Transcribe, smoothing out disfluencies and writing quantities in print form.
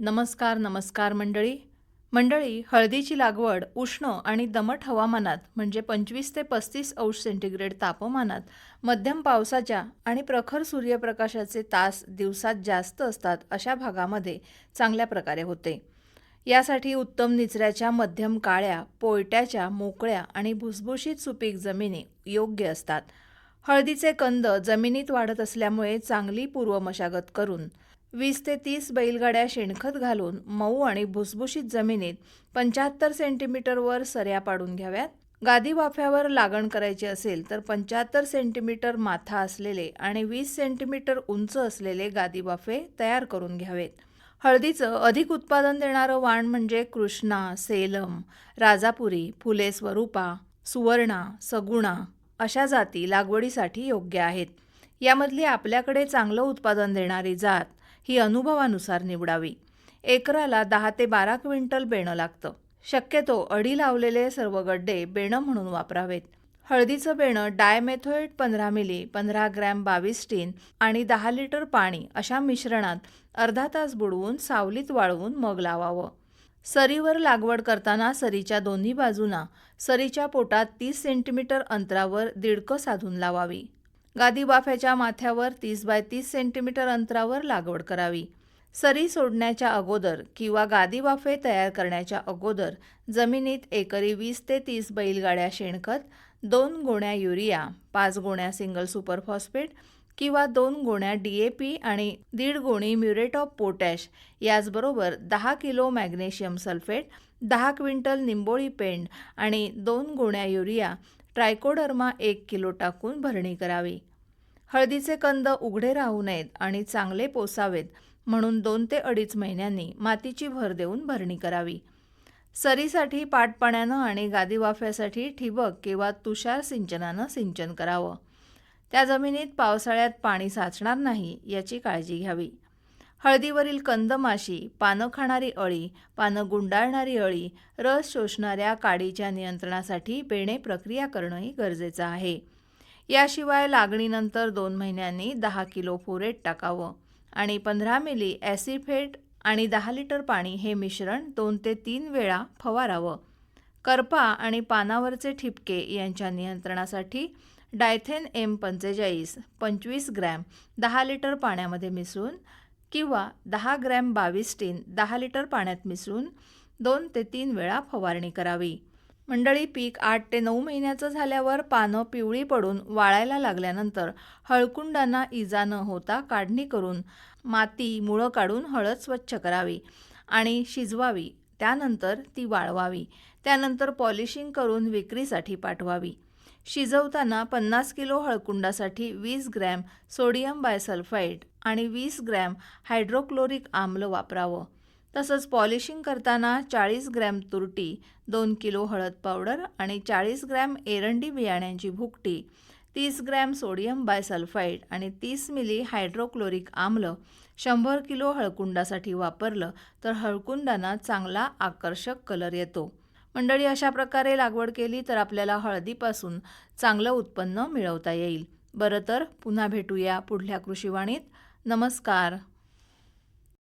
नमस्कार मंडळी, हळदीची लागवड उष्ण आणि दमट हवामानात म्हणजे 25 ते 35 अंश सेंटीग्रेड तापमानात, मध्यम पावसाच्या आणि प्रखर सूर्यप्रकाशाचे तास दिवसात जास्त असतात अशा भागामध्ये चांगल्या प्रकारे होते. यासाठी उत्तम निचऱ्याच्या मध्यम काळ्या, पोयट्याच्या मोकळ्या आणि भुसभुशीत सुपीक जमिनी योग्य असतात. हळदीचे कंद जमिनीत वाढत असल्यामुळे चांगली पूर्व मशागत करून 20 ते 30 बैलगाड्या शेणखत घालून मऊ आणि भुसभुशीत जमिनीत 75 सेंटीमीटरवर सऱ्या पाडून घ्याव्यात. गादी वाफ्यावर लागण करायची असेल तर 75 सेंटीमीटर माथा असलेले आणि 20 सेंटीमीटर उंच असलेले गादी वाफे तयार करून घ्यावेत. हळदीचं अधिक उत्पादन देणारं वाण म्हणजे कृष्णा, सेलम, राजापुरी, फुले स्वरूपा, सुवर्णा, सगुणा अशा जाती लागवडीसाठी योग्य आहेत. यामधली आपल्याकडे चांगलं उत्पादन देणारी जात ही अनुभवानुसार निवडावी. एकराला 10 ते 12 क्विंटल बेणं लागतं. शक्यतो अडी लावलेले सर्व गड्डे बेणं म्हणून वापरावेत. हळदीचं बेणं डायमेथोएट 15 मिली, 15 ग्रॅम 22 टीन आणि 10 लिटर पाणी अशा मिश्रणात अर्धा तास बुडवून सावलीत वाळवून मग लावावं. सरीवर लागवड करताना सरीच्या दोन्ही बाजूंना सरीच्या पोटात 30 सेंटीमीटर अंतरावर दिडकं साधून लावावी. गादी वाफ्याच्या माथ्यावर 30 बाय 30 सेंटीमीटर अंतरावर लागवड करावी. सरी सोडण्याच्या अगोदर किंवा गादी वाफे तयार करण्याच्या अगोदर जमिनीत एकरी 20 ते 30 बैलगाड्या शेणखत, 2 गोण्या युरिया, 5 गोण्या सिंगल सुपर फॉस्फेट किंवा 2 गोण्या DAP आणि 1.5 गोणी म्युरेट ऑफ पोटॅश, याचबरोबर 10 किलो मॅग्नेशियम सल्फेट, 10 क्विंटल निंबोळी पेंड आणि 2 गोण्या युरिया, ट्रायकोडर्मा 1 किलो टाकून भरणी करावी. हळदीचे कंद उघडे राहू नयेत आणि चांगले पोसावेत म्हणून 2 ते 2.5 महिन्यांनी मातीची भर देऊन भरणी करावी. सरीसाठी पाटपाण्यानं आणि गादी वाफ्यासाठी ठिबक किंवा तुषार सिंचनानं सिंचन करावं. त्या जमिनीत पावसाळ्यात पाणी साचणार नाही याची काळजी घ्यावी. हळदीवरील कंदमाशी, पानं खाणारी अळी, पानं गुंडाळणारी अळी, रस शोषणाऱ्या काडीच्या नियंत्रणासाठी बेणे प्रक्रिया करणंही गरजेचं आहे. याशिवाय लागणीनंतर 2 महिन्यांनी 10 किलो फोरेट टाकावं आणि 15 मिली ॲसिफेट आणि 10 लिटर पाणी हे मिश्रण 2 ते 3 वेळा फवारावं. करपा आणि पानावरचे ठिपके यांच्या नियंत्रणासाठी डायथेन M45 25 ग्रॅम 10 लिटर पाण्यामध्ये मिसळून किंवा 10 ग्रॅम 22 टीन 10 लिटर पाण्यात मिसळून 2 ते 3 वेळा फवारणी करावी. मंडळी, पीक 8 ते 9 महिन्याचं झाल्यावर पानं पिवळी पडून वाळायला लागल्यानंतर हळकुंडांना इजा न होता काढणी करून माती, मुळं काढून हळद स्वच्छ करावी आणि शिजवावी. त्यानंतर ती वाळवावी. त्यानंतर पॉलिशिंग करून विक्रीसाठी पाठवावी. शिजवताना 50 किलो हळकुंडासाठी 20 ग्रॅम सोडियम बायसल्फाइड आणि 20 ग्रॅम हायड्रोक्लोरिक आम्ल वापरावं. तसंच पॉलिशिंग करताना 40 ग्रॅम तुरटी, 2 किलो हळद पावडर आणि 40 ग्रॅम एरंडी बियाण्यांची भुकटी, 30 ग्रॅम सोडियम बायसल्फाइड आणि 30 मिली हायड्रोक्लोरिक आम्ल 100 किलो हळकुंडासाठी वापरलं तर हळकुंडांना चांगला आकर्षक कलर येतो. मंडळी, अशा प्रकारे लागवड केली तर आपल्याला हळदीपासून चांगलं उत्पन्न मिळवता येईल. बरं तर पुन्हा भेटूया पुढल्या कृषीवाणीत. नमस्कार.